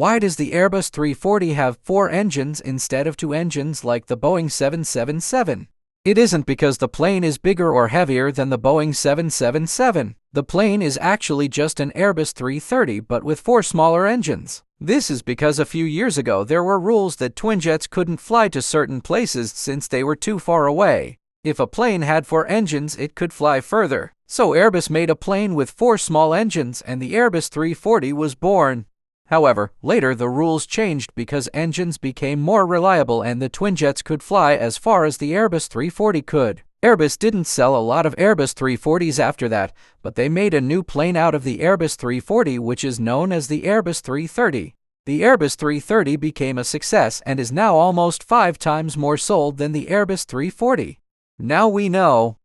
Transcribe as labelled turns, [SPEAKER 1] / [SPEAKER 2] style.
[SPEAKER 1] Why does the Airbus 340 have 4 engines instead of 2 engines like the Boeing 777? It isn't because the plane is bigger or heavier than the Boeing 777. The plane is actually just an Airbus 330 but with 4 smaller engines. This is because a few years ago there were rules that twinjets couldn't fly to certain places since they were too far away. If a plane had 4 engines, it could fly further. So Airbus made a plane with 4 small engines and the Airbus 340 was born. However, later the rules changed because engines became more reliable and the twinjets could fly as far as the Airbus 340 could. Airbus didn't sell a lot of Airbus 340s after that, but they made a new plane out of the Airbus 340 which is known as the Airbus 330. The Airbus 330 became a success and is now almost 5 times more sold than the Airbus 340. Now we know